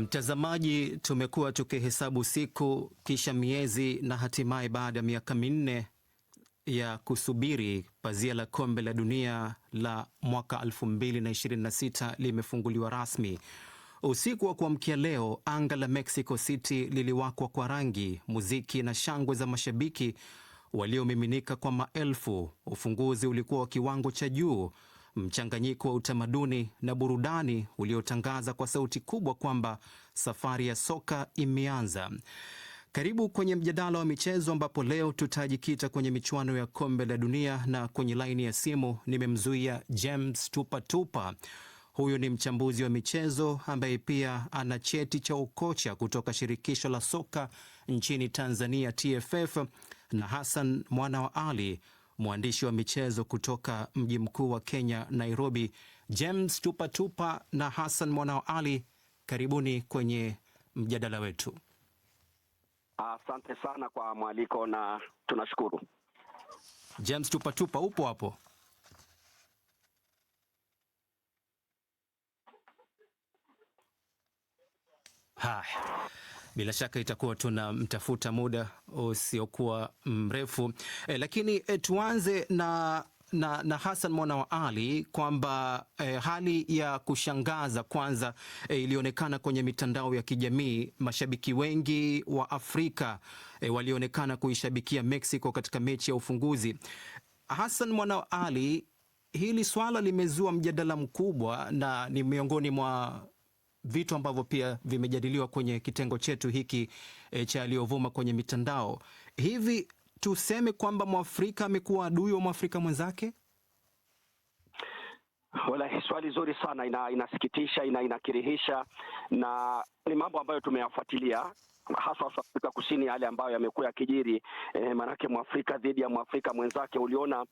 Mtazamaji, tumekuwa tukihesabu siku kisha miezi na hatimaye baada ya miaka minne ya kusubiri pazia la kombe la dunia la mwaka 2026 limefunguliwa rasmi. Usiku wa kuamkia leo, anga la Mexico City liliwakwa kwa rangi, muziki na shangwe za mashabiki waliomiminika kwa maelfu. Ufunguzi ulikuwa wa kiwango cha juu, mchanganyiko wa utamaduni na burudani uliotangaza kwa sauti kubwa kwamba safari ya soka imeanza. Karibu kwenye mjadala wa michezo ambapo leo tutajikita kwenye michuano ya kombe la dunia, na kwenye laini ya simu nimemzuia James Tupatupa. Huyu ni mchambuzi wa michezo ambaye pia ana cheti cha ukocha kutoka shirikisho la soka nchini Tanzania TFF, na Hassan Mwana wa Ali, mwandishi wa michezo kutoka mji mkuu wa Kenya Nairobi. James Tupatupa na Hassan Mwana wa Ali, karibuni kwenye mjadala wetu. Asante sana kwa mwaliko na tunashukuru. James Tupatupa, upo hapo? Haya, bila shaka itakuwa tunamtafuta muda usiokuwa mrefu. Lakini tuanze na Hassan Mwana wa Ali kwamba hali ya kushangaza kwanza ilionekana kwenye mitandao ya kijamii. Mashabiki wengi wa Afrika walionekana kuishabikia Mexico katika mechi ya ufunguzi. Hassan Mwana wa Ali, hili swala limezua mjadala mkubwa na ni miongoni mwa vitu ambavyo pia vimejadiliwa kwenye kitengo chetu hiki cha yaliyovuma kwenye mitandao. Hivi tuseme kwamba Mwafrika amekuwa adui wa Mwafrika mwenzake? Wala, swali zuri sana, inasikitisha, inakirihisha, na ni mambo ambayo tumeyafuatilia hasa Afrika Kusini, yale ambayo yamekuwa yakijiri. Manake Mwafrika dhidi ya Mwafrika mwenzake. Uliona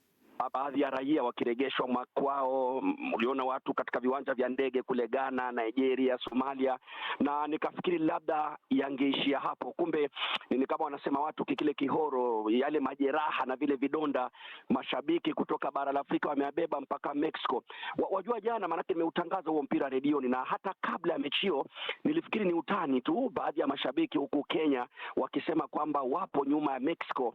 baadhi ya raia wakiregeshwa makwao, uliona watu katika viwanja vya ndege kule Ghana, Nigeria, Somalia, na nikafikiri labda yangeishia hapo. Kumbe ni kama wanasema watu kikile kihoro, yale majeraha na vile vidonda mashabiki kutoka bara la Afrika wameabeba mpaka Mexico. Wajua jana, manake nimeutangaza huo mpira redioni, na hata kabla ya mechi hiyo nilifikiri ni utani tu, baadhi ya mashabiki huku Kenya wakisema kwamba wapo nyuma ya Mexico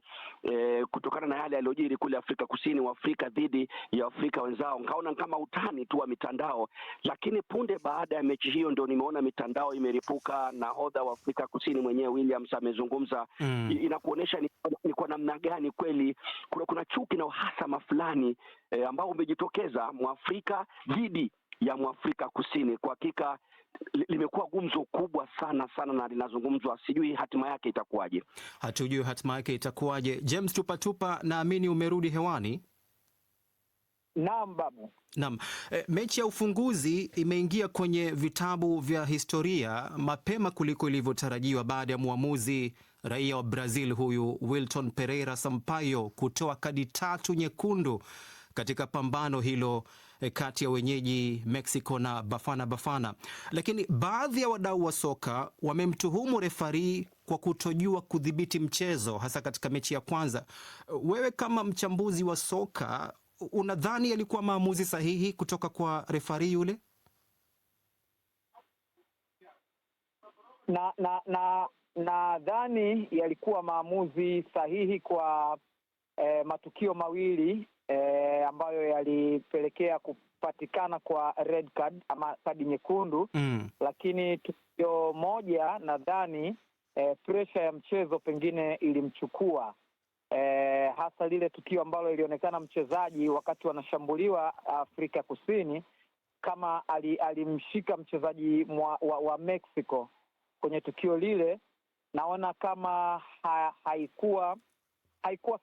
kutokana na yale yaliyojiri kule Afrika Kusini, Afrika dhidi ya Afrika wenzao. Nikaona kama utani tu wa mitandao, lakini punde baada ya mechi hiyo ndio nimeona mitandao imeripuka. Nahodha wa Afrika Kusini mwenyewe Williams amezungumza. Inakuonesha ni kwa namna gani kweli kuna chuki na uhasama fulani ambao umejitokeza Mwafrika dhidi ya Mwafrika Kusini. Kwa hakika limekuwa gumzo kubwa sana na linazungumzwa, sijui hatima yake itakuwaje. Hatujui hatima yake itakuwaje. James Tupatupa, naamini umerudi hewani. Naam babu. Naam. Mechi ya ufunguzi imeingia kwenye vitabu vya historia mapema kuliko ilivyotarajiwa baada ya muamuzi raia wa Brazil huyu Wilton Pereira Sampaio kutoa kadi 3 nyekundu katika pambano hilo kati ya wenyeji Mexico na Bafana Bafana. Lakini baadhi ya wadau wa soka wamemtuhumu refari kwa kutojua kudhibiti mchezo, hasa katika mechi ya kwanza. Wewe kama mchambuzi wa soka, unadhani yalikuwa maamuzi sahihi kutoka kwa refari yule? Nadhani yalikuwa maamuzi sahihi kwa matukio mawili ambayo yalipelekea kupatikana kwa red card ama kadi nyekundu. Lakini tukio moja nadhani pressure ya mchezo pengine ilimchukua, hasa lile tukio ambalo ilionekana mchezaji wakati wanashambuliwa Afrika Kusini kama alimshika mchezaji wa Mexico. Kwenye tukio lile naona kama haikuwa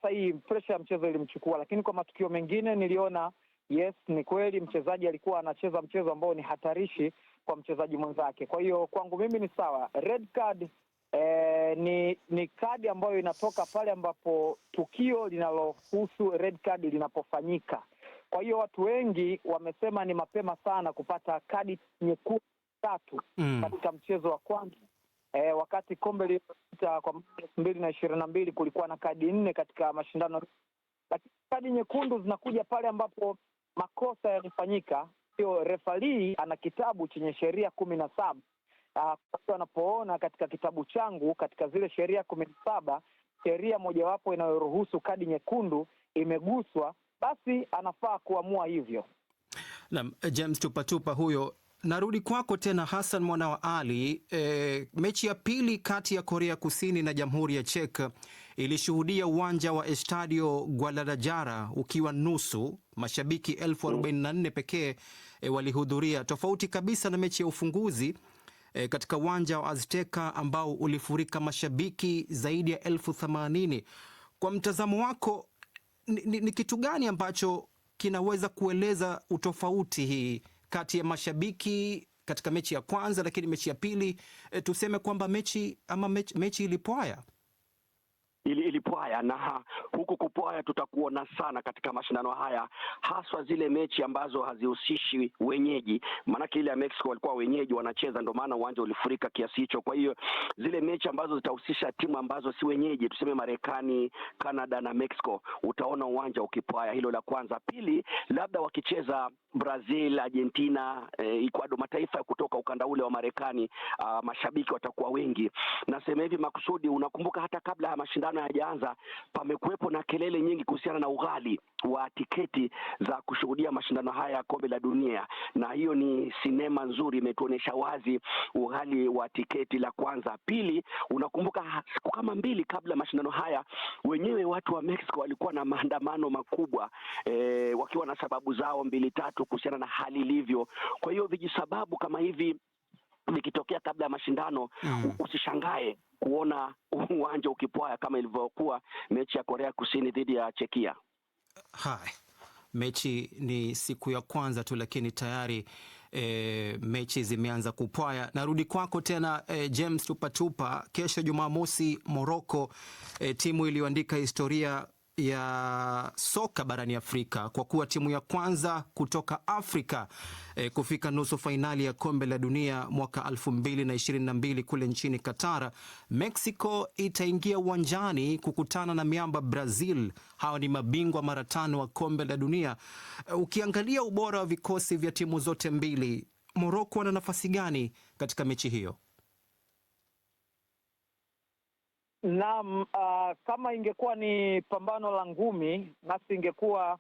sahihi, pressure ya mchezo ilimchukua. Lakini kwa matukio mengine niliona yes, ni kweli mchezaji alikuwa anacheza mchezo ambao ni hatarishi kwa mchezaji mwenzake. Kwa hiyo kwangu mimi ni sawa. Red card ni kadi ambayo inatoka pale ambapo tukio linalohusu red card linapofanyika. Kwa hiyo watu wengi wamesema ni mapema sana kupata kadi nyekundu 3 katika mchezo wa kwanza. Wakati kombe lililopita kwa 2022 kulikuwa na kadi 4 katika mashindano, lakini kadi nyekundu zinakuja pale ambapo makosa yamefanyika. Hiyo refari ana kitabu chenye sheria 17 wanapoona katika kitabu changu katika zile sheria 17 sheria mojawapo inayoruhusu kadi nyekundu imeguswa, basi anafaa kuamua hivyo. Naam, James Tupatupa huyo. Narudi kwako tena Hassan Mwana wa Ali. Mechi ya pili kati ya Korea Kusini na Jamhuri ya Czech ilishuhudia uwanja wa Estadio Guadalajara ukiwa nusu, mashabiki 44,000 pekee walihudhuria, tofauti kabisa na mechi ya ufunguzi katika uwanja wa Azteca ambao ulifurika mashabiki zaidi ya 80,000. Kwa mtazamo wako, ni kitu gani ambacho kinaweza kueleza utofauti hii kati ya mashabiki katika mechi ya kwanza, lakini mechi ya pili tuseme kwamba mechi ilipwaya? Ilipwaya, na huku kupwaya tutakuona sana katika mashindano haya, haswa zile mechi ambazo hazihusishi wenyeji. Maanake ile ya Mexico walikuwa wenyeji wanacheza, ndio maana uwanja ulifurika kiasi hicho. Kwa hiyo zile mechi ambazo zitahusisha timu ambazo si wenyeji, tuseme Marekani, Canada na Mexico, utaona uwanja ukipwaya. Hilo la kwanza. Pili, labda wakicheza Brazil, Argentina, Ecuador, mataifa kutoka ukanda ule wa Marekani, mashabiki watakuwa wengi. Nasema hivi makusudi, unakumbuka hata kabla ya mashindano hayajaanza pamekuwepo na kelele nyingi kuhusiana na ughali wa tiketi za kushuhudia mashindano haya ya kombe la dunia, na hiyo ni sinema nzuri, imetuonyesha wazi ughali wa tiketi. La kwanza. Pili, unakumbuka siku kama 2 kabla mashindano haya, wenyewe watu wa Mexico walikuwa na maandamano makubwa, wakiwa na sababu zao 2-3 kuhusiana na hali ilivyo. Kwa hiyo vijisababu kama hivi vikitokea kabla ya mashindano, usishangae kuona uwanja ukipwaya kama ilivyokuwa mechi ya Korea Kusini dhidi ya Chekia. Hai, mechi ni siku ya kwanza tu, lakini tayari mechi zimeanza kupwaya. Narudi kwako tena James Tupatupa. Kesho Jumamosi, Morocco, timu iliyoandika historia ya soka barani Afrika kwa kuwa timu ya kwanza kutoka Afrika kufika nusu fainali ya kombe la dunia mwaka 2022 kule nchini Qatar. Mexico itaingia uwanjani kukutana na miamba Brazil. Hawa ni mabingwa mara 5 wa kombe la dunia. Ukiangalia ubora wa vikosi vya timu zote mbili, Morocco wana nafasi gani katika mechi hiyo? Naam, kama ingekuwa ni pambano la ngumi, basi ingekuwa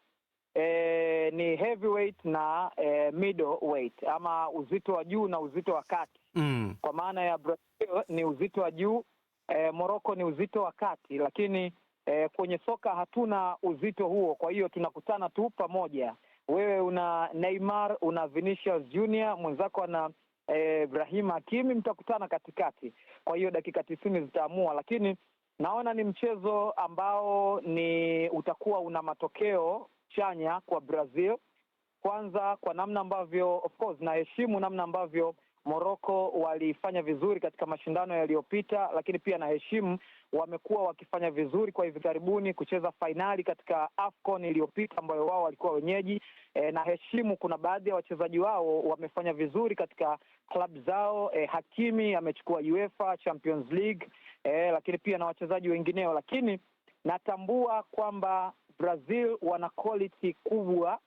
ni heavyweight na middleweight, ama uzito wa juu na uzito wa kati. Kwa maana ya Brazil ni uzito wa juu, Morocco ni uzito wa kati, lakini kwenye soka hatuna uzito huo. Kwa hiyo tunakutana tu pamoja. Wewe una Neymar, una Vinicius Junior, mwenzako ana Ibrahim Hakimi, mtakutana katikati. Kwa hiyo dakika 90 zitaamua, lakini naona ni mchezo ambao utakuwa una matokeo chanya kwa Brazil. Kwanza kwa namna ambavyo, of course, naheshimu namna ambavyo Morocco walifanya vizuri katika mashindano yaliyopita, lakini pia naheshimu wamekuwa wakifanya vizuri kwa hivi karibuni kucheza fainali katika AFCON iliyopita ambayo wao walikuwa wenyeji. Naheshimu kuna baadhi ya wachezaji wao wamefanya vizuri katika klabu zao. Hakimi amechukua UEFA Champions League, lakini pia na wachezaji wengineo, lakini natambua kwamba Brazil wana quality kubwa.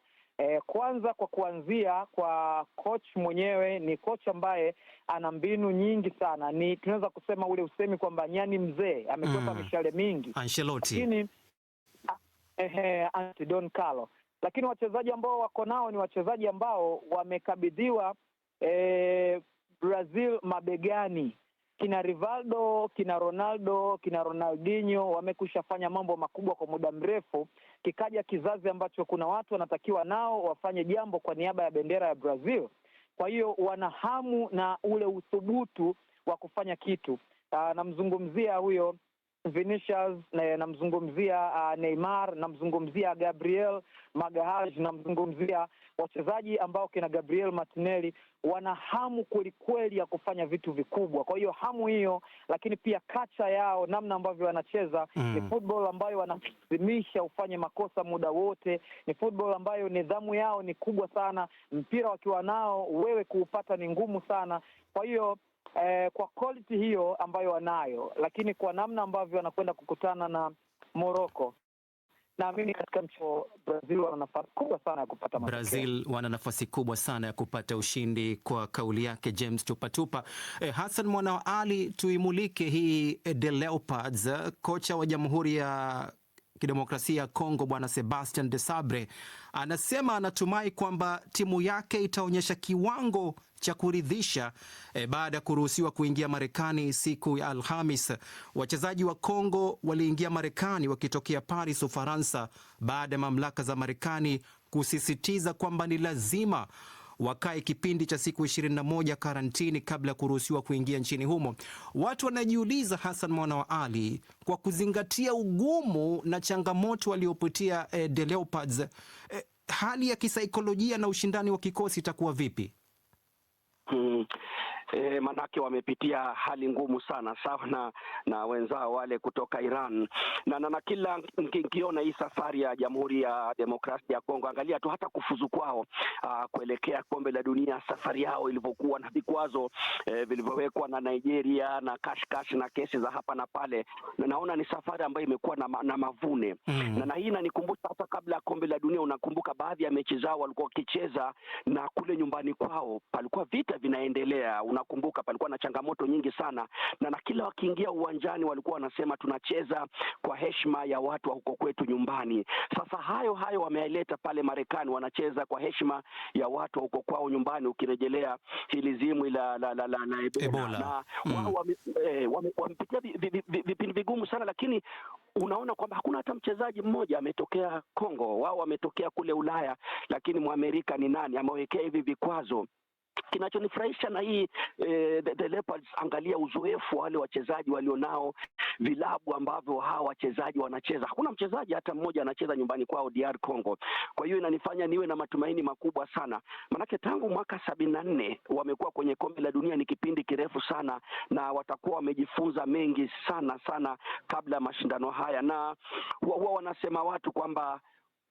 Kwanza kwa kuanzia kwa coach mwenyewe, ni coach ambaye ana mbinu nyingi sana. Ni tunaweza kusema ule usemi kwamba nyani mzee amekwepa mishale mingi. Ancelotti. Lakini Don Carlo. Lakini wachezaji ambao wako nao ni wachezaji ambao wamekabidhiwa Brazil mabegani. Kina Rivaldo, kina Ronaldo, kina Ronaldinho wamekushafanya mambo makubwa kwa muda mrefu. Kikaja kizazi ambacho kuna watu wanatakiwa nao wafanye jambo kwa niaba ya bendera ya Brazil. Kwa hiyo wana hamu na ule uthubutu wa kufanya kitu. Namzungumzia huyo Vinicius, namzungumzia Neymar, namzungumzia Gabriel Magalhaes, namzungumzia wachezaji ambao kina Gabriel Martinelli. Wana hamu kwelikweli ya kufanya vitu vikubwa. Kwa hiyo hamu hiyo, lakini pia kacha yao, namna ambavyo wanacheza ni football ambayo wanalazimisha ufanye makosa muda wote. Ni football ambayo nidhamu yao ni kubwa sana. Mpira wakiwa nao wewe kuupata ni ngumu sana. Kwa hiyo kwa quality hiyo ambayo wanayo, lakini kwa namna ambavyo wanakwenda kukutana na Morocco, naamini katika mchezo Brazil wana nafasi kubwa sana ya kupata matokeo. Brazil wana nafasi kubwa sana ya kupata ushindi, kwa kauli yake James Tupatupa. Hassan Mwana wa Ali, tuimulike hii The Leopards. Kocha wa Jamhuri ya Kidemokrasia ya Kongo Bwana Sebastien Desabre anasema anatumai kwamba timu yake itaonyesha kiwango cha kuridhisha baada ya kuruhusiwa kuingia Marekani siku ya Alhamis. Wachezaji wa Kongo waliingia Marekani wakitokea Paris, Ufaransa, baada ya mamlaka za Marekani kusisitiza kwamba ni lazima wakae kipindi cha siku 21 karantini kabla ya kuruhusiwa kuingia nchini humo. Watu wanajiuliza, Hassan Mwana wa Ali, kwa kuzingatia ugumu na changamoto waliopitia The Leopards, hali ya kisaikolojia na ushindani wa kikosi itakuwa vipi? Manake wamepitia hali ngumu sana, sawa na wenzao wale kutoka Iran na kila nikiona hii safari ya Jamhuri ya Demokrasia ya Kongo, angalia tu hata kufuzu kwao kuelekea kombe la dunia, safari yao ilivyokuwa na vikwazo vilivyowekwa na Nigeria na kashkash na kesi za hapa na pale, na naona ni safari ambayo imekuwa na mavune na hii inanikumbusha hata kabla ya kombe la dunia. Unakumbuka baadhi ya mechi zao walikuwa wakicheza na kule nyumbani kwao palikuwa vita vinaendelea. Unakumbuka palikuwa na changamoto nyingi sana na kila wakiingia uwanjani walikuwa wanasema tunacheza kwa heshima ya watu wa huko kwetu nyumbani. Sasa hayo wameileta pale Marekani, wanacheza kwa heshima ya watu wa huko kwao nyumbani, ukirejelea hili zimwi la Ebola. Na wao wamepitia vipindi vigumu sana, lakini unaona kwamba hakuna hata mchezaji mmoja ametokea Kongo. Wao wametokea kule Ulaya, lakini Mwamerika ni nani amewekea hivi vikwazo? Kinachonifurahisha na hii The Leopards, angalia uzoefu wale wachezaji walionao, vilabu ambavyo hawa wachezaji wanacheza. Hakuna mchezaji hata mmoja anacheza nyumbani kwao DR Congo. Kwa hiyo inanifanya niwe na matumaini makubwa sana. Manake tangu mwaka 74 wamekuwa kwenye kombe la dunia, ni kipindi kirefu sana, na watakuwa wamejifunza mengi sana kabla ya mashindano haya. Na huwa wanasema watu kwamba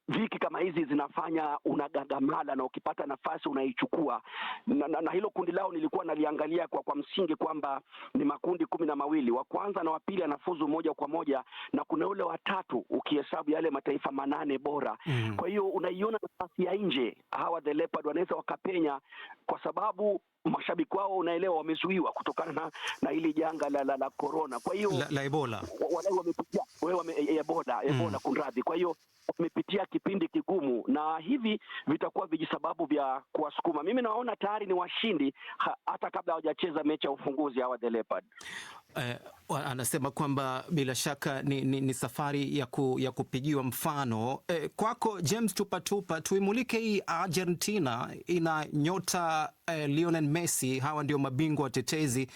viki kama hizi zinafanya unagagamala na ukipata nafasi unaichukua, na hilo kundi lao nilikuwa naliangalia kwa msingi kwamba ni makundi 12, wa kwanza na wa pili anafuzu moja kwa moja, na kuna ule wa tatu ukihesabu yale mataifa 8 bora. Kwa hiyo unaiona nafasi ya nje, hawa The Leopard wanaweza wakapenya, kwa sababu mashabiki wao unaelewa wamezuiwa kutokana na hili janga la corona. Kwa hiyo la Ebola wale wamepitia Ebola kunradhi. Kwa hiyo wamepitia kipindi kigumu, na hivi vitakuwa vijisababu vya kuwasukuma. Mimi naona tayari ni washindi hata kabla hawajacheza mechi ya ufunguzi hawa The Leopard. Anasema kwamba bila shaka ni safari ya kupigiwa mfano. Kwako James Tupatupa, tuimulike hii Argentina, ina nyota Lionel Messi. Hawa ndio mabingwa watetezi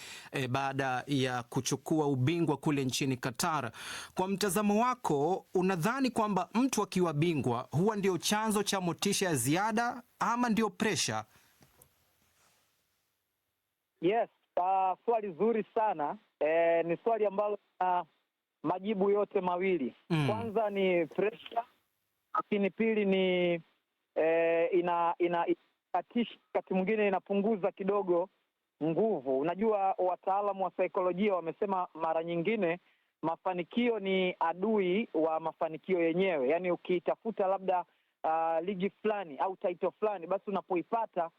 baada ya kuchukua ubingwa kule nchini Qatar. Kwa mtazamo wako, unadhani kwamba mtu akiwa bingwa huwa ndio chanzo cha motisha ya ziada ama ndio pressure? Yes, swali zuri sana. Ni swali ambalo majibu yote mawili. Kwanza ni pressure, lakini pili ni wakati mwingine inapunguza kidogo nguvu. Unajua, wataalamu wa saikolojia wamesema mara nyingine mafanikio ni adui wa mafanikio yenyewe. Yaani ukitafuta labda ligi fulani au title fulani, basi unapoipata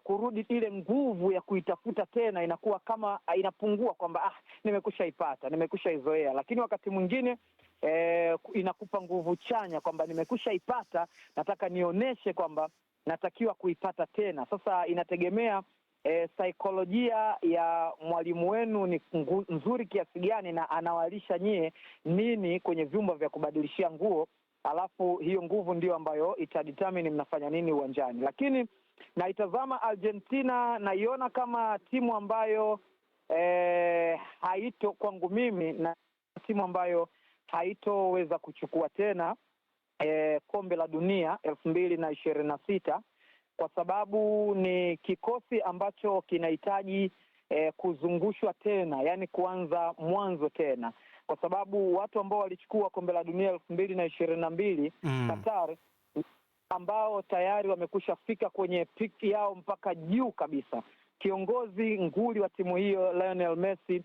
kurudi ile nguvu ya kuitafuta tena inakuwa kama inapungua, kwamba nimekushaipata, nimekushaizoea. Lakini wakati mwingine inakupa nguvu chanya kwamba nimekushaipata, nataka nionyeshe kwamba natakiwa kuipata tena. Sasa inategemea saikolojia ya mwalimu wenu ni nzuri kiasi gani, na anawalisha nyie nini kwenye vyumba vya kubadilishia nguo, alafu hiyo nguvu ndio ambayo itadetermine mnafanya nini uwanjani. Lakini naitazama Argentina, naiona kama timu ambayo haito, kwangu mimi, na timu ambayo haitoweza kuchukua tena kombe la dunia 2026, kwa sababu ni kikosi ambacho kinahitaji kuzungushwa tena, yani kuanza mwanzo tena, kwa sababu watu ambao walichukua kombe la dunia 2022 Qatar, ambao tayari wamekusha fika kwenye peak yao mpaka juu kabisa. Kiongozi nguli wa timu hiyo Lionel Messi,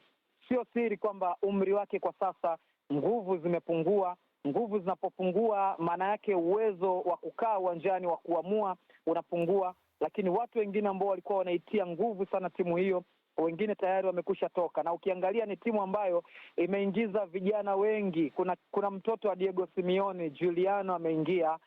sio siri kwamba umri wake kwa sasa, nguvu zimepungua, nguvu zinapopungua, maana yake uwezo wa kukaa uwanjani wa kuamua unapungua. Lakini watu wengine ambao walikuwa wanaitia nguvu sana timu hiyo, wengine tayari wamekusha toka, na ukiangalia ni timu ambayo imeingiza vijana wengi. Kuna mtoto wa Diego Simeone, Juliano ameingia.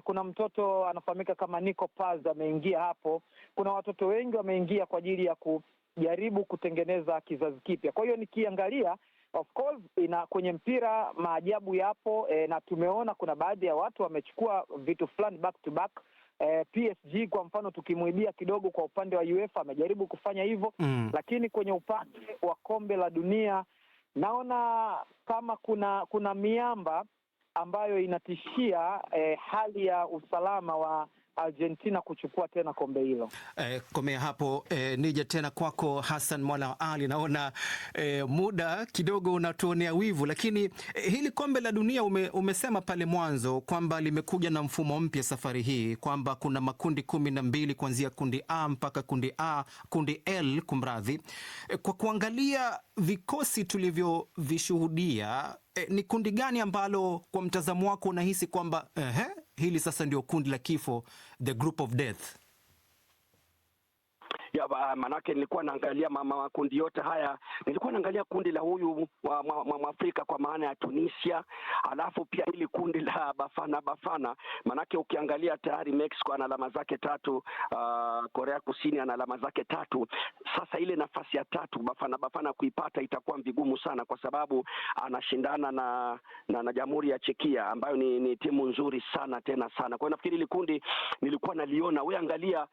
Kuna mtoto anafahamika kama Nico Paz ameingia hapo. Kuna watoto wengi wameingia kwa ajili ya kujaribu kutengeneza kizazi kipya. Kwa hiyo nikiangalia, of course, kwenye mpira maajabu yapo, na tumeona kuna baadhi ya watu wamechukua vitu fulani back to back. PSG kwa mfano, tukimuibia kidogo kwa upande wa UEFA, amejaribu kufanya hivyo. Lakini kwenye upande wa kombe la dunia naona kama kuna miamba ambayo inatishia hali ya usalama wa Argentina kuchukua tena kombe hilo. Komea hapo, nije tena kwako Hassan Mwana wa Ali. Naona muda kidogo unatuonea wivu, lakini hili kombe la dunia umesema pale mwanzo kwamba limekuja na mfumo mpya safari hii, kwamba kuna makundi 12 kuanzia kundi A mpaka kundi L, kumradhi. Kwa kuangalia vikosi tulivyovishuhudia, ni kundi gani ambalo kwa mtazamo wako unahisi kwamba hili sasa ndio kundi la kifo, the group of death? Manake nilikuwa naangalia makundi yote haya, nilikuwa naangalia kundi la huyu Mwafrika kwa maana ya Tunisia, alafu pia hili kundi la Bafana. Manake ukiangalia tayari Mexico ana alama zake 3, Korea Kusini ana alama zake 3. Sasa ile nafasi ya 3 Bafana kuipata itakuwa vigumu sana, kwa sababu anashindana na Jamhuri ya Chekia ambayo ni timu nzuri sana tena sana. Kwa hiyo nafikiri ile kundi nilikuwa naliona. Wewe angalia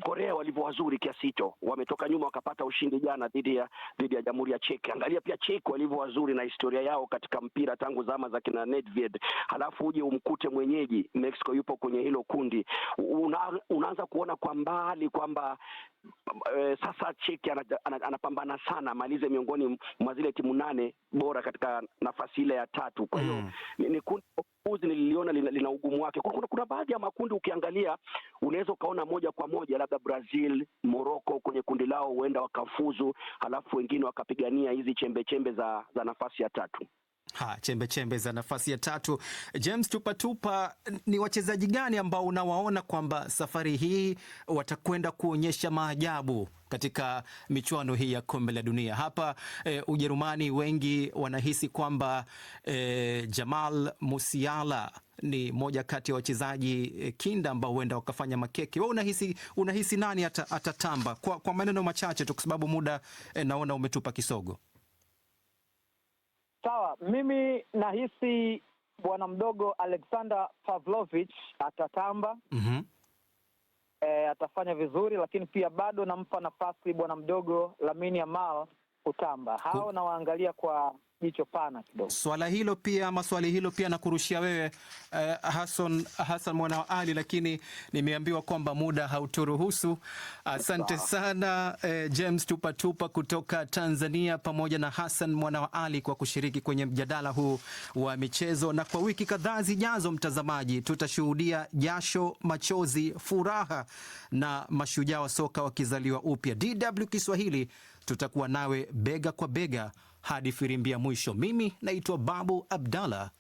Korea walivyo wazuri kiasi hicho, wametoka nyuma wakapata ushindi jana dhidi ya Jamhuri ya Czech. Angalia pia Czech walivyo wazuri na historia yao katika mpira tangu zama za kina Nedved. Halafu uje umkute mwenyeji Mexico yupo kwenye hilo kundi. Unaanza kuona kwa mbali kwamba sasa Czech anapambana sana malize miongoni mwa zile timu 8 bora katika nafasi ile ya 3. Kwa hiyo ni kundi nililiona lina ugumu wake. Kuna baadhi ya makundi ukiangalia unaweza ukaona moja kwa moja labda Brazil, Morocco kwenye kundi lao huenda wakafuzu, halafu wengine wakapigania hizi chembe za nafasi ya 3. Chembe za nafasi ya 3. James Tupatupa, ni wachezaji gani ambao unawaona kwamba safari hii watakwenda kuonyesha maajabu katika michuano hii ya kombe la dunia? Hapa Ujerumani wengi wanahisi kwamba Jamal Musiala ni moja kati ya wachezaji kinda ambao huenda wakafanya makeke. Wewe unahisi nani atatamba? Kwa maneno machache tu, kwa sababu muda naona umetupa kisogo. Sawa, mimi nahisi bwana mdogo Alexander Pavlovich atatamba. Atafanya vizuri, lakini pia bado nampa nafasi bwana mdogo Lamine Yamal kutamba. Hao nawaangalia kwa jicho pana kidogo. Swali hilo pia nakurushia wewe Hassan Mwana wa Ali, lakini nimeambiwa kwamba muda hauturuhusu. Asante sana James Tupatupa kutoka Tanzania pamoja na Hassan Mwana wa Ali kwa kushiriki kwenye mjadala huu wa michezo. Na kwa wiki kadhaa zijazo, mtazamaji, tutashuhudia jasho, machozi, furaha na mashujaa wa soka wakizaliwa upya. DW Kiswahili tutakuwa nawe bega kwa bega hadi firimbi ya mwisho. Mimi naitwa Babu Abdallah.